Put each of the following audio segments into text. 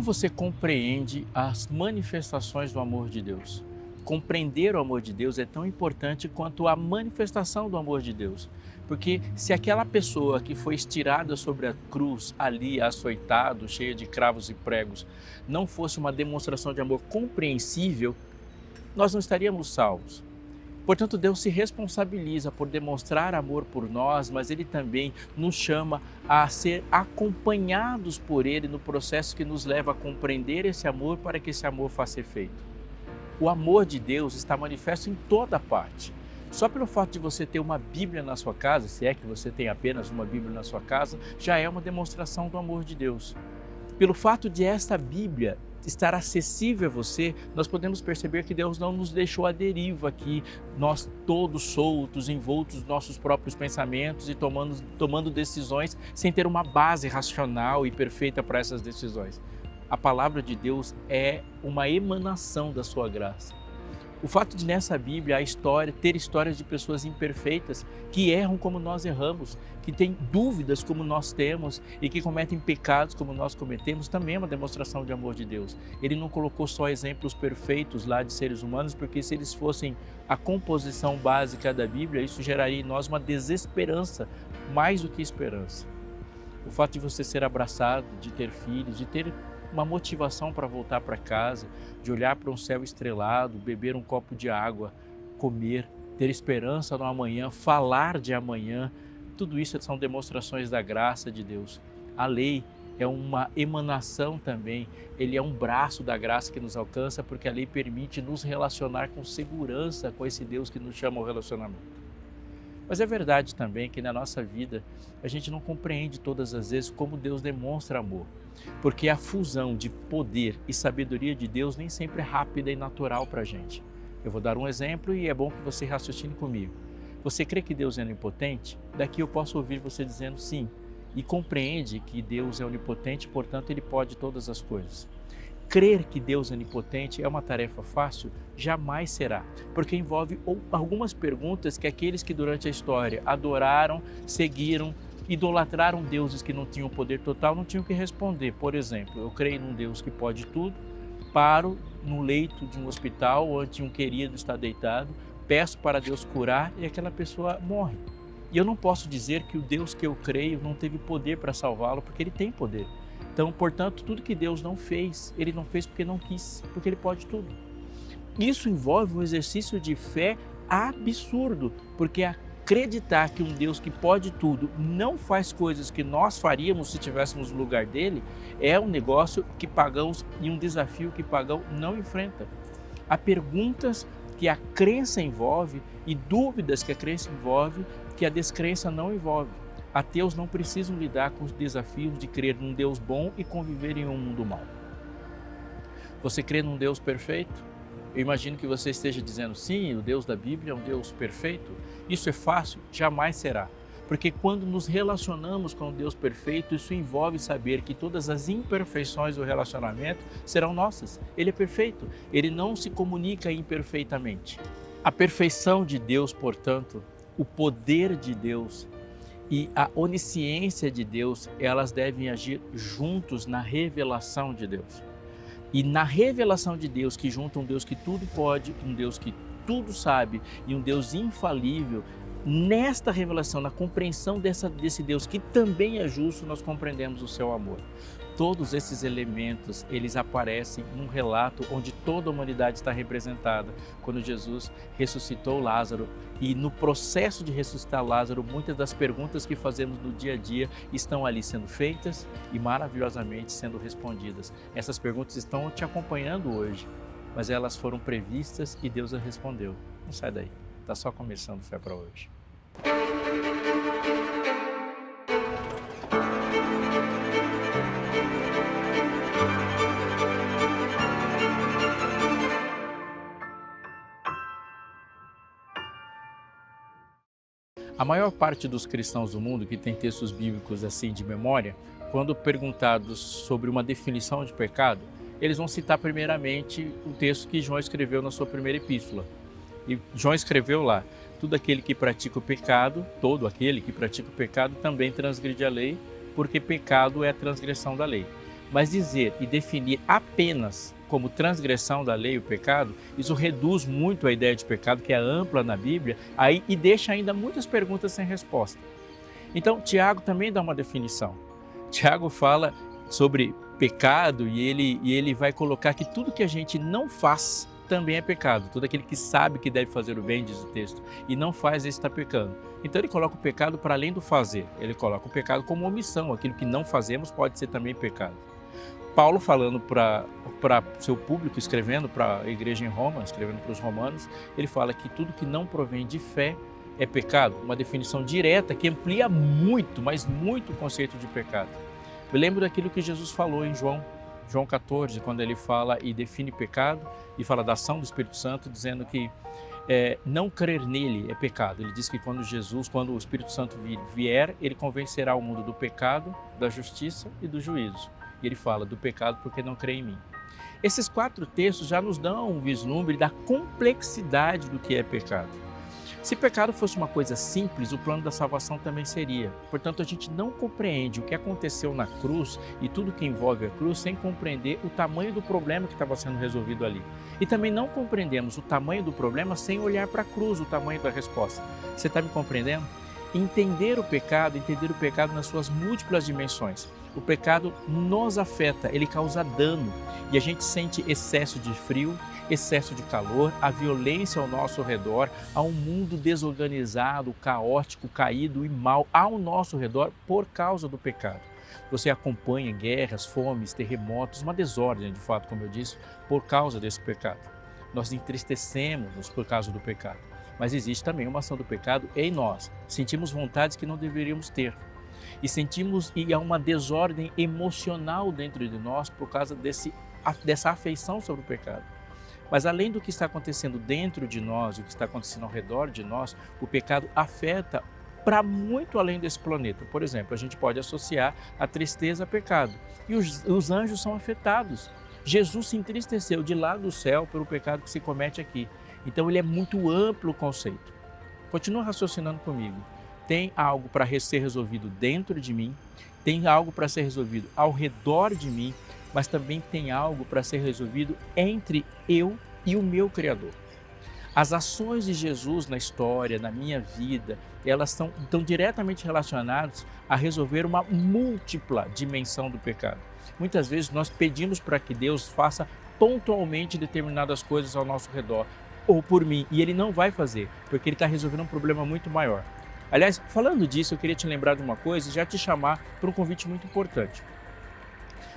Como você compreende as manifestações do amor de Deus? Compreender o amor de Deus é tão importante quanto a manifestação do amor de Deus. Porque se aquela pessoa que foi estirada sobre a cruz, ali açoitado, cheia de cravos e pregos, não fosse uma demonstração de amor compreensível, nós não estaríamos salvos. Portanto, Deus se responsabiliza por demonstrar amor por nós, mas Ele também nos chama a ser acompanhados por Ele no processo que nos leva a compreender esse amor para que esse amor faça efeito. O amor de Deus está manifesto em toda parte. Só pelo fato de você ter uma Bíblia na sua casa, se é que você tem apenas uma Bíblia na sua casa, já é uma demonstração do amor de Deus. Pelo fato de esta Bíblia estar acessível a você, nós podemos perceber que Deus não nos deixou à deriva aqui, nós todos soltos, envoltos nos nossos próprios pensamentos e tomando decisões sem ter uma base racional e perfeita para essas decisões. A palavra de Deus é uma emanação da sua graça. O fato de nessa Bíblia ter histórias de pessoas imperfeitas que erram como nós erramos, que têm dúvidas como nós temos e que cometem pecados como nós cometemos, também é uma demonstração de amor de Deus. Ele não colocou só exemplos perfeitos lá de seres humanos, porque se eles fossem a composição básica da Bíblia, isso geraria em nós uma desesperança, mais do que esperança. O fato de você ser abraçado, de ter filhos, de ter uma motivação para voltar para casa, de olhar para um céu estrelado, beber um copo de água, comer, ter esperança no amanhã, falar de amanhã, tudo isso são demonstrações da graça de Deus. A lei é uma emanação também, ele é um braço da graça que nos alcança, porque a lei permite nos relacionar com segurança com esse Deus que nos chama ao relacionamento. Mas é verdade também que na nossa vida a gente não compreende todas as vezes como Deus demonstra amor, porque a fusão de poder e sabedoria de Deus nem sempre é rápida e natural para a gente. Eu vou dar um exemplo e é bom que você raciocine comigo. Você crê que Deus é onipotente? Daqui eu posso ouvir você dizendo sim, e compreende que Deus é onipotente, portanto Ele pode todas as coisas. Crer que Deus é onipotente é uma tarefa fácil? Jamais será, porque envolve algumas perguntas que aqueles que durante a história adoraram, seguiram, idolatraram deuses que não tinham poder total, não tinham que responder. Por exemplo, eu creio num Deus que pode tudo, paro no leito de um hospital onde um querido está deitado, peço para Deus curar e aquela pessoa morre. E eu não posso dizer que o Deus que eu creio não teve poder para salvá-lo, porque Ele tem poder. Então, portanto, tudo que Deus não fez, Ele não fez porque não quis, porque Ele pode tudo. Isso envolve um exercício de fé absurdo, porque acreditar que um Deus que pode tudo não faz coisas que nós faríamos se estivéssemos no lugar dele, é um negócio que pagãos e um desafio que pagão não enfrenta. Há perguntas que a crença envolve e dúvidas que a crença envolve que a descrença não envolve. Ateus não precisam lidar com os desafios de crer num Deus bom e conviver em um mundo mau. Você crê num Deus perfeito? Eu imagino que você esteja dizendo sim, o Deus da Bíblia é um Deus perfeito. Isso é fácil? Jamais será. Porque quando nos relacionamos com o Deus perfeito, isso envolve saber que todas as imperfeições do relacionamento serão nossas. Ele é perfeito, ele não se comunica imperfeitamente. A perfeição de Deus, portanto, o poder de Deus e a onisciência de Deus, elas devem agir juntos na revelação de Deus. E na revelação de Deus, que junta um Deus que tudo pode, um Deus que tudo sabe e um Deus infalível, nesta revelação, na compreensão desse Deus que também é justo, nós compreendemos o seu amor. Todos esses elementos, eles aparecem num relato onde toda a humanidade está representada, quando Jesus ressuscitou Lázaro. E no processo de ressuscitar Lázaro, muitas das perguntas que fazemos no dia a dia estão ali sendo feitas e maravilhosamente sendo respondidas. Essas perguntas estão te acompanhando hoje, mas elas foram previstas e Deus as respondeu. Não sai daí, está só começando Fé para hoje. A maior parte dos cristãos do mundo que tem textos bíblicos assim de memória, quando perguntados sobre uma definição de pecado, eles vão citar primeiramente o texto que João escreveu na sua primeira epístola. E João escreveu lá, todo aquele que pratica o pecado também transgride a lei, porque pecado é a transgressão da lei. Mas dizer e definir apenas como transgressão da lei o pecado, isso reduz muito a ideia de pecado, que é ampla na Bíblia, aí, e deixa ainda muitas perguntas sem resposta. Então, Tiago também dá uma definição. Tiago fala sobre pecado e ele vai colocar que tudo que a gente não faz também é pecado. Todo aquele que sabe que deve fazer o bem, diz o texto, e não faz, ele está pecando. Então ele coloca o pecado para além do fazer. Ele coloca o pecado como omissão. Aquilo que não fazemos pode ser também pecado. Paulo, falando para seu público, escrevendo para a igreja em Roma, escrevendo para os romanos, ele fala que tudo que não provém de fé é pecado. Uma definição direta que amplia muito, mas muito o conceito de pecado. Eu lembro daquilo que Jesus falou em João 14, quando ele fala e define pecado e fala da ação do Espírito Santo, dizendo que não crer nele é pecado. Ele diz que quando o Espírito Santo vier, ele convencerá o mundo do pecado, da justiça e do juízo. E ele fala do pecado porque não crê em mim. Esses 4 textos já nos dão um vislumbre da complexidade do que é pecado. Se pecado fosse uma coisa simples, o plano da salvação também seria. Portanto, a gente não compreende o que aconteceu na cruz e tudo que envolve a cruz sem compreender o tamanho do problema que estava sendo resolvido ali. E também não compreendemos o tamanho do problema sem olhar para a cruz, o tamanho da resposta. Você está me compreendendo? Entender o pecado nas suas múltiplas dimensões. O pecado nos afeta, ele causa dano e a gente sente excesso de frio, excesso de calor, a violência ao nosso redor, há um mundo desorganizado, caótico, caído e mau ao nosso redor por causa do pecado. Você acompanha guerras, fomes, terremotos, uma desordem, de fato, como eu disse, por causa desse pecado. Nós entristecemos-nos por causa do pecado, mas existe também uma ação do pecado em nós. Sentimos vontades que não deveríamos ter. E há uma desordem emocional dentro de nós por causa dessa afeição sobre o pecado. Mas além do que está acontecendo dentro de nós, o que está acontecendo ao redor de nós, o pecado afeta para muito além desse planeta. Por exemplo, a gente pode associar a tristeza a pecado. E os anjos são afetados. Jesus se entristeceu de lá do céu pelo pecado que se comete aqui. Então ele é muito amplo o conceito. Continua raciocinando comigo. Tem algo para ser resolvido dentro de mim, tem algo para ser resolvido ao redor de mim, mas também tem algo para ser resolvido entre eu e o meu Criador. As ações de Jesus na história, na minha vida, elas estão diretamente relacionadas a resolver uma múltipla dimensão do pecado. Muitas vezes nós pedimos para que Deus faça pontualmente determinadas coisas ao nosso redor, ou por mim, e Ele não vai fazer, porque Ele está resolvendo um problema muito maior. Aliás, falando disso, eu queria te lembrar de uma coisa e já te chamar para um convite muito importante.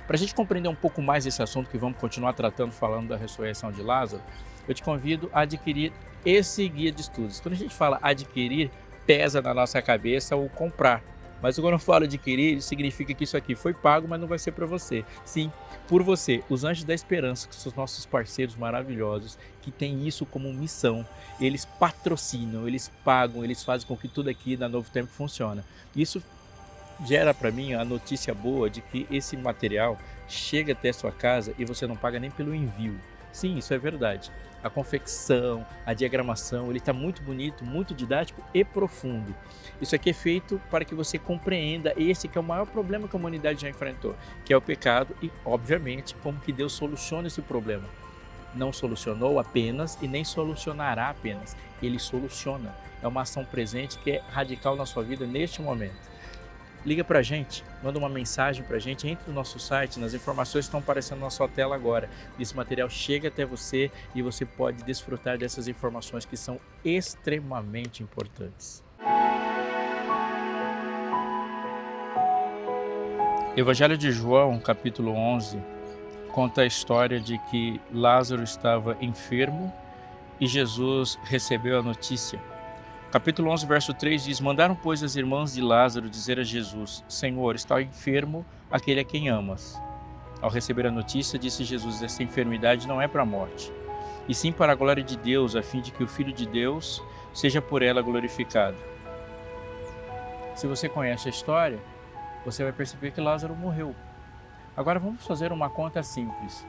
Para a gente compreender um pouco mais esse assunto que vamos continuar tratando, falando da ressurreição de Lázaro, eu te convido a adquirir esse guia de estudos. Quando a gente fala adquirir, pesa na nossa cabeça o comprar. Mas quando eu falo adquirir, significa que isso aqui foi pago, mas não vai ser para você. Sim, por você. Os Anjos da Esperança, que são os nossos parceiros maravilhosos, que têm isso como missão. Eles patrocinam, eles pagam, eles fazem com que tudo aqui na Novo Tempo funcione. Isso gera para mim a notícia boa de que esse material chega até a sua casa e você não paga nem pelo envio. Sim, isso é verdade. A confecção, a diagramação, ele está muito bonito, muito didático e profundo. Isso aqui é feito para que você compreenda esse que é o maior problema que a humanidade já enfrentou, que é o pecado e, obviamente, como que Deus soluciona esse problema. Não solucionou apenas e nem solucionará apenas. Ele soluciona. É uma ação presente que é radical na sua vida neste momento. Liga para a gente, manda uma mensagem para a gente, entre no nosso site, nas informações que estão aparecendo na sua tela agora. Esse material chega até você e você pode desfrutar dessas informações que são extremamente importantes. Evangelho de João, capítulo 11, conta a história de que Lázaro estava enfermo e Jesus recebeu a notícia. Capítulo 11, verso 3 diz: Mandaram, pois, as irmãs de Lázaro dizer a Jesus: Senhor, está enfermo aquele a quem amas. Ao receber a notícia, disse Jesus: Esta enfermidade não é para a morte, e sim para a glória de Deus, a fim de que o Filho de Deus seja por ela glorificado. Se você conhece a história, você vai perceber que Lázaro morreu. Agora vamos fazer uma conta simples.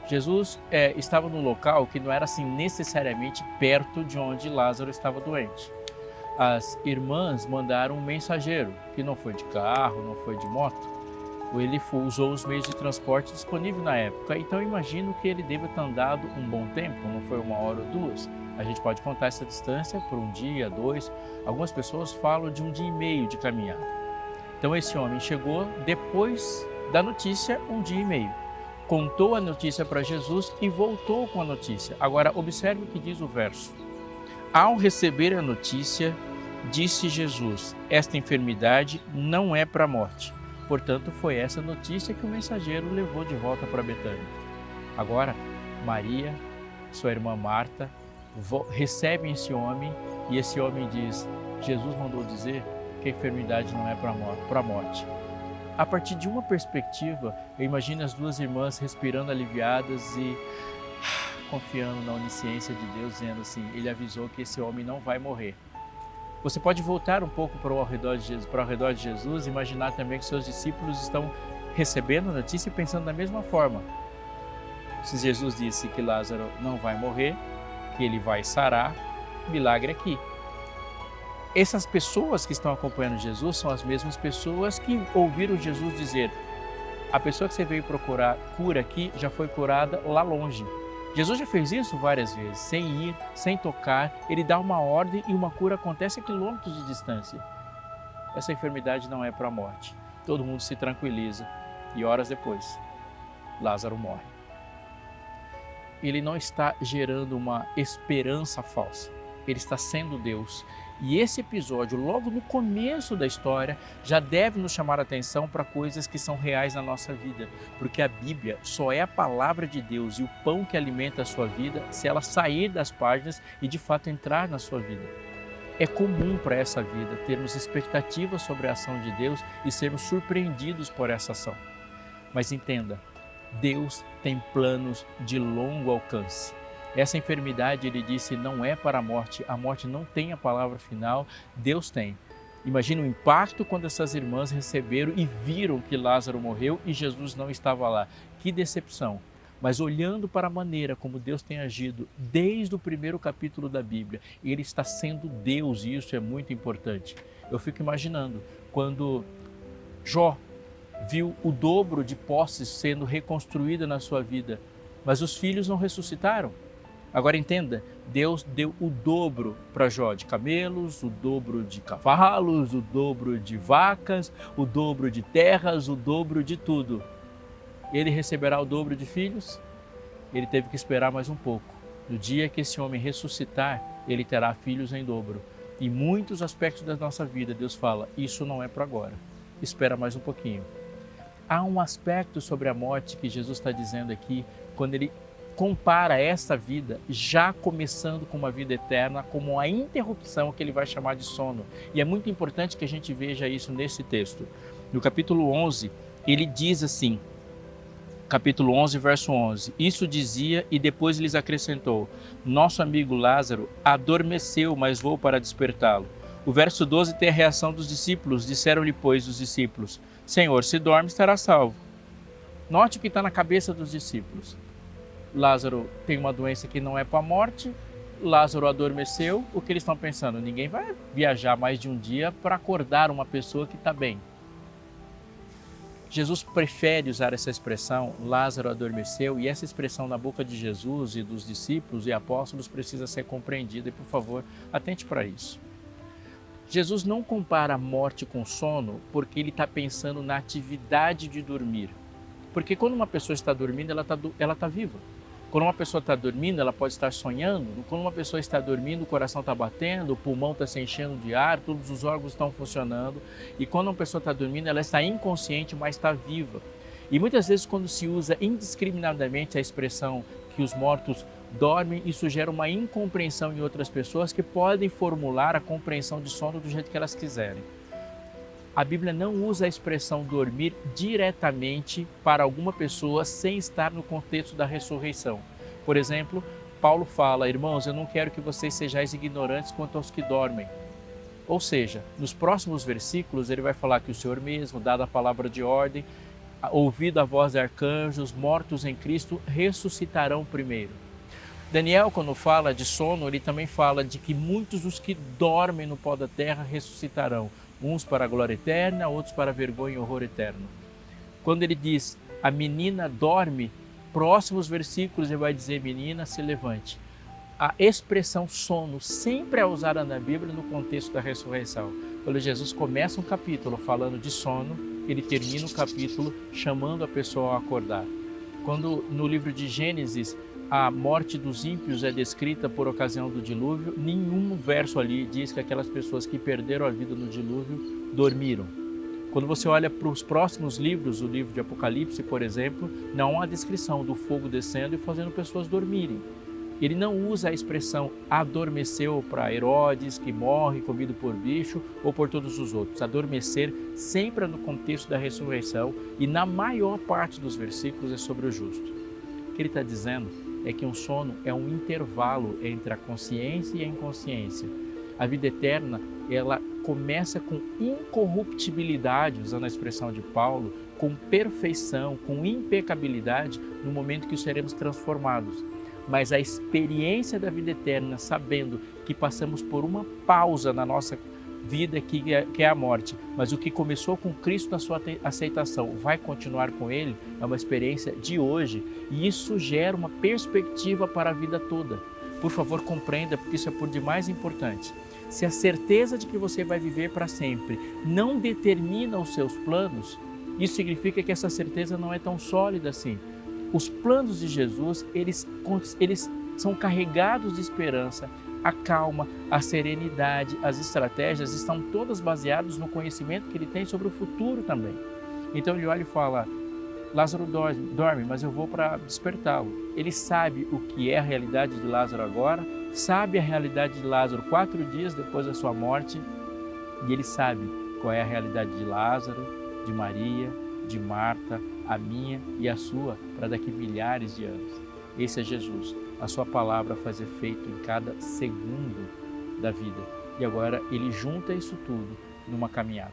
Jesus estava num local que não era assim necessariamente perto de onde Lázaro estava doente. As irmãs mandaram um mensageiro, que não foi de carro, não foi de moto, ou ele usou os meios de transporte disponíveis na época. Então eu imagino que ele deva ter andado um bom tempo, não foi 1 hora ou 2. A gente pode contar essa distância por 1 dia, 2. Algumas pessoas falam de 1 dia e meio de caminhada. Então esse homem chegou depois da notícia 1 dia e meio. Contou a notícia para Jesus e voltou com a notícia. Agora observe o que diz o verso. Ao receber a notícia, disse Jesus: esta enfermidade não é para a morte. Portanto, foi essa notícia que o mensageiro levou de volta para Betânia. Agora, Maria, sua irmã Marta, recebem esse homem e esse homem diz: Jesus mandou dizer que a enfermidade não é para a morte. A partir de uma perspectiva, eu imagino as duas irmãs respirando aliviadas e confiando na onisciência de Deus, dizendo assim: ele avisou que esse homem não vai morrer. Você pode voltar um pouco para ao redor de Jesus, imaginar também que seus discípulos estão recebendo a notícia e pensando da mesma forma. Se Jesus disse que Lázaro não vai morrer, que ele vai sarar, milagre aqui. Essas pessoas que estão acompanhando Jesus são as mesmas pessoas que ouviram Jesus dizer: a pessoa que você veio procurar cura aqui já foi curada lá longe. Jesus já fez isso várias vezes, sem ir, sem tocar. Ele dá uma ordem e uma cura acontece a quilômetros de distância. Essa enfermidade não é para a morte. Todo mundo se tranquiliza e horas depois, Lázaro morre. Ele não está gerando uma esperança falsa. Ele está sendo Deus. E esse episódio, logo no começo da história, já deve nos chamar a atenção para coisas que são reais na nossa vida. Porque a Bíblia só é a palavra de Deus e o pão que alimenta a sua vida se ela sair das páginas e de fato entrar na sua vida. É comum para essa vida termos expectativas sobre a ação de Deus e sermos surpreendidos por essa ação. Mas entenda, Deus tem planos de longo alcance. Essa enfermidade, ele disse, não é para a morte não tem a palavra final, Deus tem. Imagina o impacto quando essas irmãs receberam e viram que Lázaro morreu e Jesus não estava lá. Que decepção! Mas olhando para a maneira como Deus tem agido desde o primeiro capítulo da Bíblia, Ele está sendo Deus e isso é muito importante. Eu fico imaginando quando Jó viu o dobro de posses sendo reconstruída na sua vida, mas os filhos não ressuscitaram. Agora entenda, Deus deu o dobro para Jó de camelos, o dobro de cavalos, o dobro de vacas, o dobro de terras, o dobro de tudo. Ele receberá o dobro de filhos? Ele teve que esperar mais um pouco. No dia que esse homem ressuscitar, ele terá filhos em dobro. Em muitos aspectos da nossa vida, Deus fala, isso não é para agora. Espera mais um pouquinho. Há um aspecto sobre a morte que Jesus está dizendo aqui, quando ele compara esta vida, já começando com uma vida eterna, como a interrupção que ele vai chamar de sono. E é muito importante que a gente veja isso nesse texto. No capítulo 11, ele diz assim, capítulo 11, verso 11, isso dizia e depois lhes acrescentou, nosso amigo Lázaro adormeceu, mas vou para despertá-lo. O verso 12 tem a reação dos discípulos, disseram-lhe, pois, os discípulos, Senhor, se dorme, estará salvo. Note o que está na cabeça dos discípulos. Lázaro tem uma doença que não é para a morte, Lázaro adormeceu, o que eles estão pensando? Ninguém vai viajar mais de um dia para acordar uma pessoa que está bem. Jesus prefere usar essa expressão, Lázaro adormeceu, e essa expressão na boca de Jesus e dos discípulos e apóstolos precisa ser compreendida e, por favor, atente para isso. Jesus não compara a morte com sono porque ele está pensando na atividade de dormir. Porque quando uma pessoa está dormindo, ela está viva. Quando uma pessoa está dormindo, ela pode estar sonhando. Quando uma pessoa está dormindo, o coração está batendo, o pulmão está se enchendo de ar, todos os órgãos estão funcionando. E quando uma pessoa está dormindo, ela está inconsciente, mas está viva. E muitas vezes, quando se usa indiscriminadamente a expressão que os mortos dormem, isso gera uma incompreensão em outras pessoas que podem formular a compreensão de sono do jeito que elas quiserem. A Bíblia não usa a expressão dormir diretamente para alguma pessoa sem estar no contexto da ressurreição. Por exemplo, Paulo fala, irmãos, eu não quero que vocês sejais ignorantes quanto aos que dormem. Ou seja, nos próximos versículos ele vai falar que o Senhor mesmo, dada a palavra de ordem, ouvido a voz de arcanjos, mortos em Cristo, ressuscitarão primeiro. Daniel, quando fala de sono, ele também fala de que muitos dos que dormem no pó da terra ressuscitarão. Uns para a glória eterna, outros para a vergonha e horror eterno. Quando ele diz a menina dorme, próximos versículos ele vai dizer menina se levante. A expressão sono sempre é usada na Bíblia no contexto da ressurreição. Quando Jesus começa um capítulo falando de sono, ele termina o capítulo chamando a pessoa a acordar. Quando no livro de Gênesis a morte dos ímpios é descrita por ocasião do dilúvio, nenhum verso ali diz que aquelas pessoas que perderam a vida no dilúvio dormiram. Quando você olha para os próximos livros, o livro de Apocalipse, por exemplo, não há descrição do fogo descendo e fazendo pessoas dormirem. Ele não usa a expressão adormeceu para Herodes, que morre comido por bicho, ou por todos os outros. Adormecer sempre é no contexto da ressurreição e na maior parte dos versículos é sobre o justo. O que ele está dizendo é que um sono é um intervalo entre a consciência e a inconsciência. A vida eterna, ela começa com incorruptibilidade, usando a expressão de Paulo, com perfeição, com impecabilidade, no momento que seremos transformados. Mas a experiência da vida eterna, sabendo que passamos por uma pausa na nossa vida que é a morte, mas o que começou com Cristo na sua aceitação vai continuar com Ele, é uma experiência de hoje e isso gera uma perspectiva para a vida toda. Por favor, compreenda, porque isso é por demais importante. Se a certeza de que você vai viver para sempre não determina os seus planos, isso significa que essa certeza não é tão sólida assim. Os planos de Jesus, eles são carregados de esperança, a calma, a serenidade, as estratégias estão todas baseadas no conhecimento que ele tem sobre o futuro também. Então ele olha e fala, Lázaro dorme, mas eu vou para despertá-lo. Ele sabe o que é a realidade de Lázaro agora, sabe a realidade de Lázaro 4 dias depois da sua morte, e ele sabe qual é a realidade de Lázaro, de Maria, de Marta, a minha e a sua, para daqui milhares de anos. Esse é Jesus. A sua palavra faz efeito em cada segundo da vida. E agora ele junta isso tudo numa caminhada.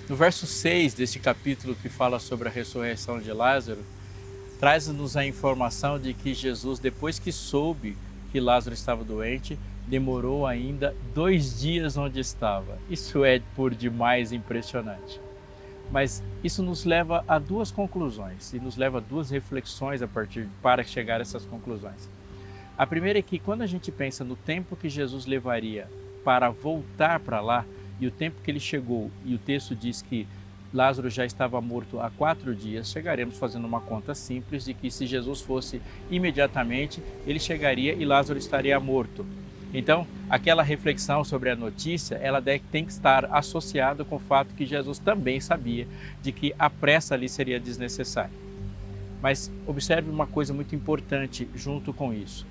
No verso 6 deste capítulo que fala sobre a ressurreição de Lázaro, traz-nos a informação de que Jesus, depois que soube que Lázaro estava doente, demorou ainda 2 dias onde estava. Isso é por demais impressionante. Mas isso nos leva a 2 conclusões e nos leva a 2 reflexões para chegar a essas conclusões. A primeira é que quando a gente pensa no tempo que Jesus levaria para voltar para lá e o tempo que ele chegou, e o texto diz que Lázaro já estava morto há 4 dias, chegaremos fazendo uma conta simples de que se Jesus fosse imediatamente, ele chegaria e Lázaro estaria morto. Então, aquela reflexão sobre a notícia, ela tem que estar associada com o fato que Jesus também sabia de que a pressa ali seria desnecessária. Mas observe uma coisa muito importante junto com isso.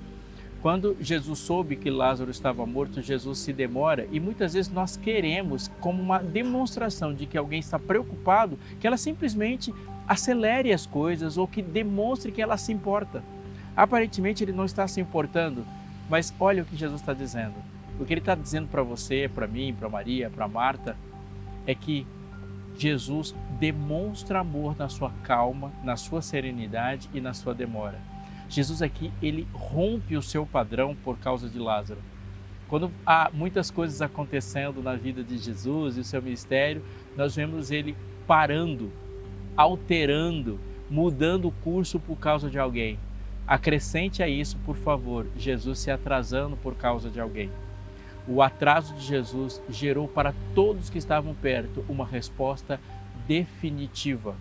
Quando Jesus soube que Lázaro estava morto, Jesus se demora e muitas vezes nós queremos, como uma demonstração de que alguém está preocupado, que ela simplesmente acelere as coisas ou que demonstre que ela se importa. Aparentemente ele não está se importando, mas olha o que Jesus está dizendo. O que ele está dizendo para você, para mim, para Maria, para Marta, é que Jesus demonstra amor na sua calma, na sua serenidade e na sua demora. Jesus aqui, ele rompe o seu padrão por causa de Lázaro. Quando há muitas coisas acontecendo na vida de Jesus e o seu ministério, nós vemos ele parando, alterando, mudando o curso por causa de alguém. Acrescente a isso, por favor, Jesus se atrasando por causa de alguém. O atraso de Jesus gerou para todos que estavam perto uma resposta definitiva.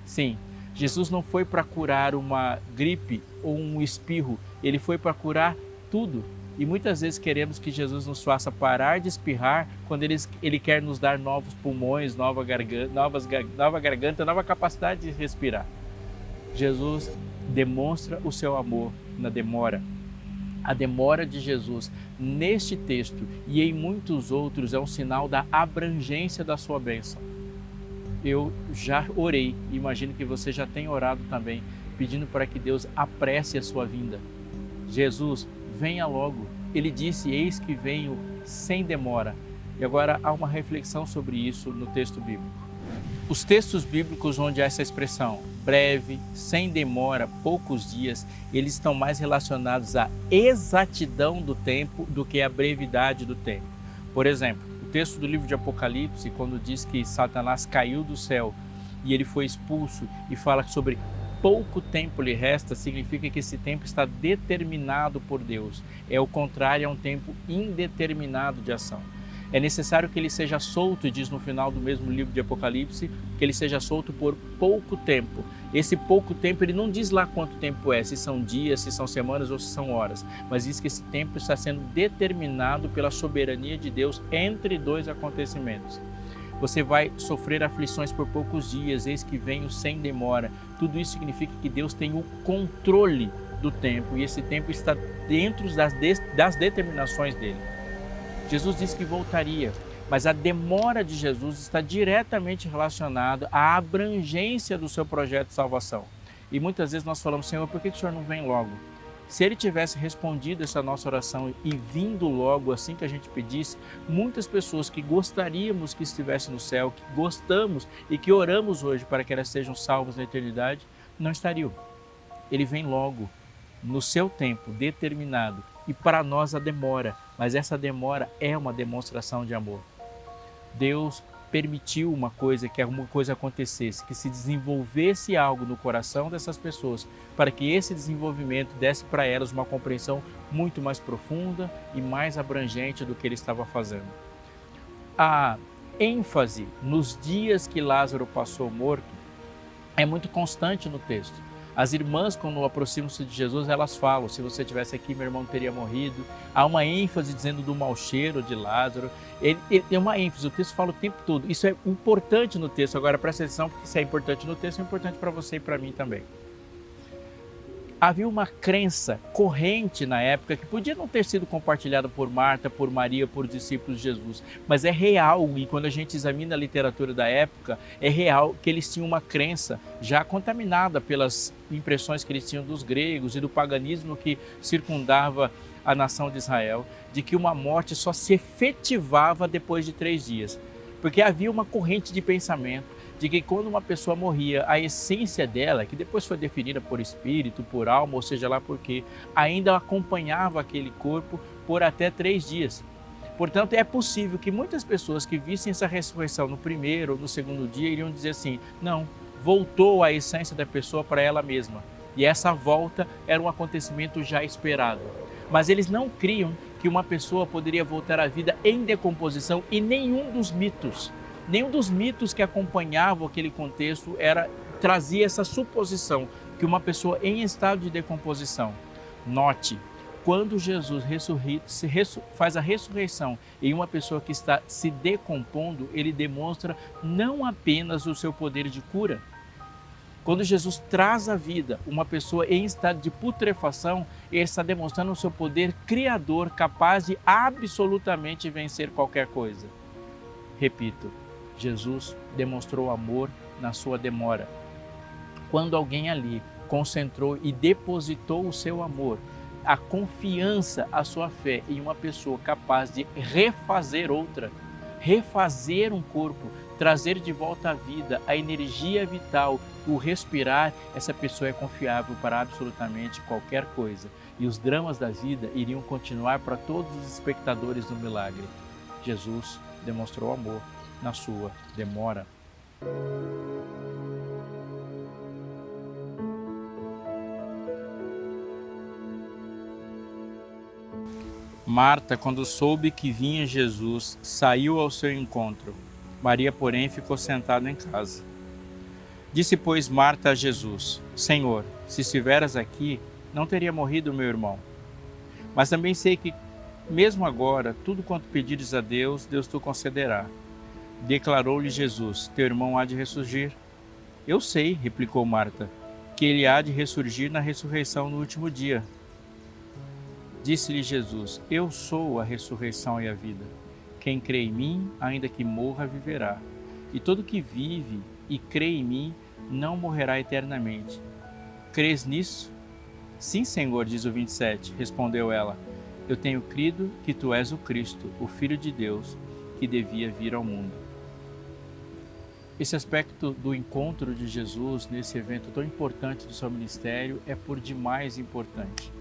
Sim, Jesus não foi para curar uma gripe ou um espirro, ele foi para curar tudo. E muitas vezes queremos que Jesus nos faça parar de espirrar quando ele quer nos dar novos pulmões, nova garganta, nova capacidade de respirar. Jesus demonstra o seu amor na demora. A demora de Jesus neste texto e em muitos outros é um sinal da abrangência da sua bênção. Eu já orei, imagino que você já tem orado também, pedindo para que Deus apresse a sua vinda. Jesus, venha logo. Ele disse, eis que venho sem demora. E agora há uma reflexão sobre isso no texto bíblico. Os textos bíblicos onde há essa expressão, breve, sem demora, poucos dias, eles estão mais relacionados à exatidão do tempo do que à brevidade do tempo. Por exemplo, o texto do livro de Apocalipse, quando diz que Satanás caiu do céu e ele foi expulso e fala sobre pouco tempo lhe resta, significa que esse tempo está determinado por Deus. É o contrário a um tempo indeterminado de ação. É necessário que ele seja solto, diz no final do mesmo livro de Apocalipse, que ele seja solto por pouco tempo. Esse pouco tempo, ele não diz lá quanto tempo é, se são dias, se são semanas ou se são horas, mas diz que esse tempo está sendo determinado pela soberania de Deus entre dois acontecimentos. Você vai sofrer aflições por poucos dias, eis que venho sem demora. Tudo isso significa que Deus tem o controle do tempo e esse tempo está dentro das determinações dele. Jesus disse que voltaria, mas a demora de Jesus está diretamente relacionada à abrangência do seu projeto de salvação. E muitas vezes nós falamos, Senhor, por que o Senhor não vem logo? Se Ele tivesse respondido essa nossa oração e vindo logo assim que a gente pedisse, muitas pessoas que gostaríamos que estivessem no céu, que gostamos e que oramos hoje para que elas sejam salvas na eternidade, não estariam. Ele vem logo, no seu tempo determinado, e para nós a demora, mas essa demora é uma demonstração de amor. Deus permitiu uma coisa, que alguma coisa acontecesse, que se desenvolvesse algo no coração dessas pessoas, para que esse desenvolvimento desse para elas uma compreensão muito mais profunda e mais abrangente do que ele estava fazendo. A ênfase nos dias que Lázaro passou morto é muito constante no texto. As irmãs, quando aproximam-se de Jesus, elas falam, se você estivesse aqui, meu irmão teria morrido. Há uma ênfase dizendo do mau cheiro de Lázaro. Ele tem uma ênfase, o texto fala o tempo todo. Isso é importante no texto. Agora, presta atenção, porque se é importante no texto, é importante para você e para mim também. Havia uma crença corrente na época que podia não ter sido compartilhada por Marta, por Maria, por discípulos de Jesus, mas é real, e quando a gente examina a literatura da época, é real que eles tinham uma crença já contaminada pelas impressões que eles tinham dos gregos e do paganismo que circundava a nação de Israel, de que uma morte só se efetivava depois de 3 dias, porque havia uma corrente de pensamento de que quando uma pessoa morria, a essência dela, que depois foi definida por espírito, por alma, ou seja lá por quê, ainda acompanhava aquele corpo por até 3 dias. Portanto, é possível que muitas pessoas que vissem essa ressurreição no primeiro ou no segundo dia iriam dizer assim, não, voltou a essência da pessoa para ela mesma. E essa volta era um acontecimento já esperado. Mas eles não criam que uma pessoa poderia voltar à vida em decomposição e nenhum dos mitos que acompanhavam aquele contexto trazia essa suposição que uma pessoa em estado de decomposição. Note, quando Jesus faz a ressurreição em uma pessoa que está se decompondo, ele demonstra não apenas o seu poder de cura. Quando Jesus traz à vida uma pessoa em estado de putrefação, ele está demonstrando o seu poder criador, capaz de absolutamente vencer qualquer coisa. Repito, Jesus demonstrou amor na sua demora. Quando alguém ali concentrou e depositou o seu amor, a confiança, a sua fé em uma pessoa capaz de refazer outra, refazer um corpo, trazer de volta à vida a energia vital, o respirar, essa pessoa é confiável para absolutamente qualquer coisa. E os dramas da vida iriam continuar para todos os espectadores do milagre. Jesus demonstrou amor na sua demora. Marta, quando soube que vinha Jesus, saiu ao seu encontro. Maria, porém, ficou sentada em casa. Disse, pois, Marta a Jesus, Senhor, se estiveras aqui, não teria morrido meu irmão. Mas também sei que, mesmo agora, tudo quanto pedires a Deus, Deus te concederá. Declarou-lhe Jesus, teu irmão há de ressurgir. Eu sei, replicou Marta, que ele há de ressurgir na ressurreição no último dia. Disse-lhe Jesus, eu sou a ressurreição e a vida. Quem crê em mim, ainda que morra, viverá. E todo que vive e crê em mim, não morrerá eternamente. Crês nisso? Sim, Senhor, diz o 27, respondeu ela. Eu tenho crido que tu és o Cristo, o Filho de Deus, que devia vir ao mundo. Esse aspecto do encontro de Jesus nesse evento tão importante do seu ministério é por demais importante.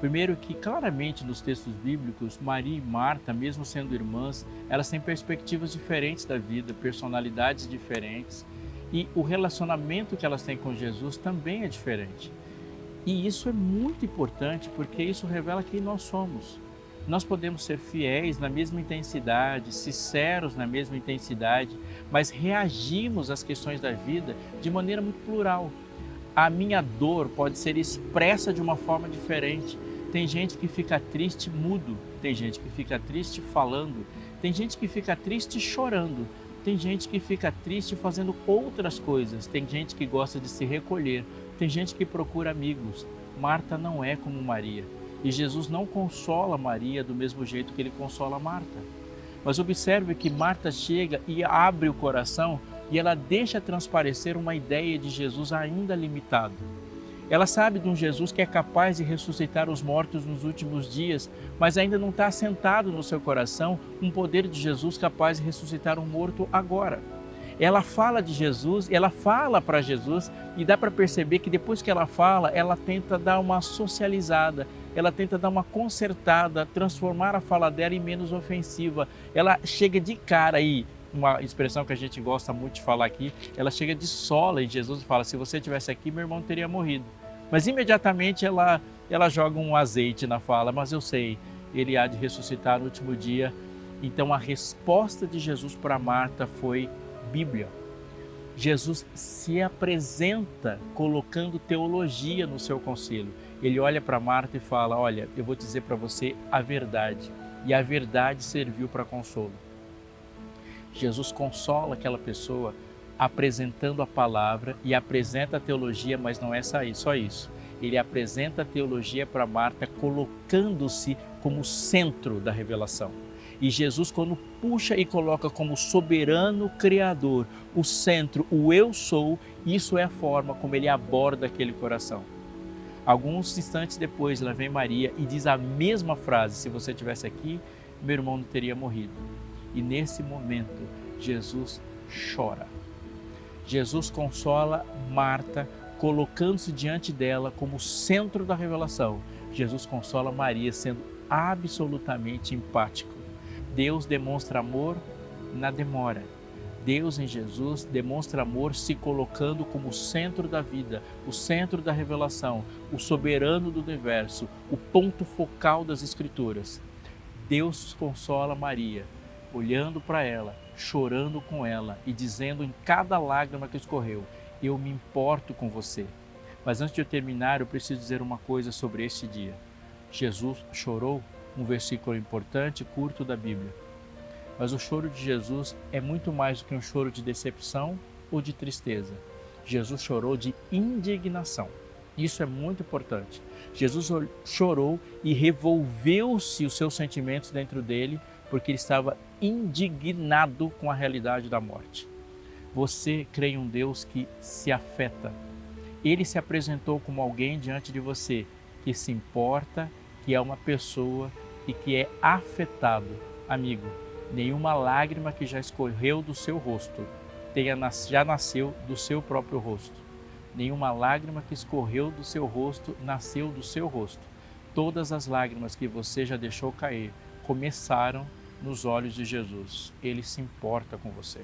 Primeiro que claramente nos textos bíblicos, Maria e Marta, mesmo sendo irmãs, elas têm perspectivas diferentes da vida, personalidades diferentes, e o relacionamento que elas têm com Jesus também é diferente. E isso é muito importante porque isso revela quem nós somos. Nós podemos ser fiéis na mesma intensidade, sinceros na mesma intensidade, mas reagimos às questões da vida de maneira muito plural. A minha dor pode ser expressa de uma forma diferente. Tem gente que fica triste mudo, tem gente que fica triste falando, tem gente que fica triste chorando, tem gente que fica triste fazendo outras coisas, tem gente que gosta de se recolher, tem gente que procura amigos. Marta não é como Maria. E Jesus não consola Maria do mesmo jeito que ele consola Marta. Mas observe que Marta chega e abre o coração e ela deixa transparecer uma ideia de Jesus ainda limitado. Ela sabe de um Jesus que é capaz de ressuscitar os mortos nos últimos dias, mas ainda não está assentado no seu coração um poder de Jesus capaz de ressuscitar um morto agora. Ela fala de Jesus, ela fala para Jesus e dá para perceber que depois que ela fala, ela tenta dar uma socializada, ela tenta dar uma consertada, transformar a fala dela em menos ofensiva. Ela chega de cara aí, uma expressão que a gente gosta muito de falar aqui, ela chega de sola em Jesus e fala, se você estivesse aqui, meu irmão teria morrido. Mas imediatamente ela joga um azeite na fala, mas eu sei, ele há de ressuscitar no último dia. Então a resposta de Jesus para Marta foi Bíblia. Jesus se apresenta colocando teologia no seu conselho. Ele olha para Marta e fala, olha, eu vou dizer para você a verdade. E a verdade serviu para consolo. Jesus consola aquela pessoa apresentando a palavra e apresenta a teologia, mas não é só isso. Ele apresenta a teologia para Marta colocando-se como centro da revelação. E Jesus, quando puxa e coloca como soberano criador, o centro, o eu sou, isso é a forma como ele aborda aquele coração. Alguns instantes depois, lá vem Maria e diz a mesma frase, se você estivesse aqui, meu irmão não teria morrido. E nesse momento, Jesus chora. Jesus consola Marta, colocando-se diante dela como centro da revelação. Jesus consola Maria, sendo absolutamente empático. Deus demonstra amor na demora. Deus em Jesus demonstra amor se colocando como o centro da vida, o centro da revelação, o soberano do universo, o ponto focal das Escrituras. Deus consola Maria, olhando para ela, chorando com ela e dizendo em cada lágrima que escorreu, eu me importo com você. Mas antes de eu terminar, eu preciso dizer uma coisa sobre este dia. Jesus chorou, um versículo importante, curto da Bíblia. Mas o choro de Jesus é muito mais do que um choro de decepção ou de tristeza. Jesus chorou de indignação. Isso é muito importante. Jesus chorou e revolveu-se os seus sentimentos dentro dele, porque ele estava indignado com a realidade da morte. Você crê em um Deus que se afeta. Ele se apresentou como alguém diante de você que se importa, que é uma pessoa e que é afetado. Amigo, nenhuma lágrima que já escorreu do seu rosto já nasceu do seu próprio rosto. Nenhuma lágrima que escorreu do seu rosto nasceu do seu rosto. Todas as lágrimas que você já deixou cair começaram nos olhos de Jesus. Ele se importa com você.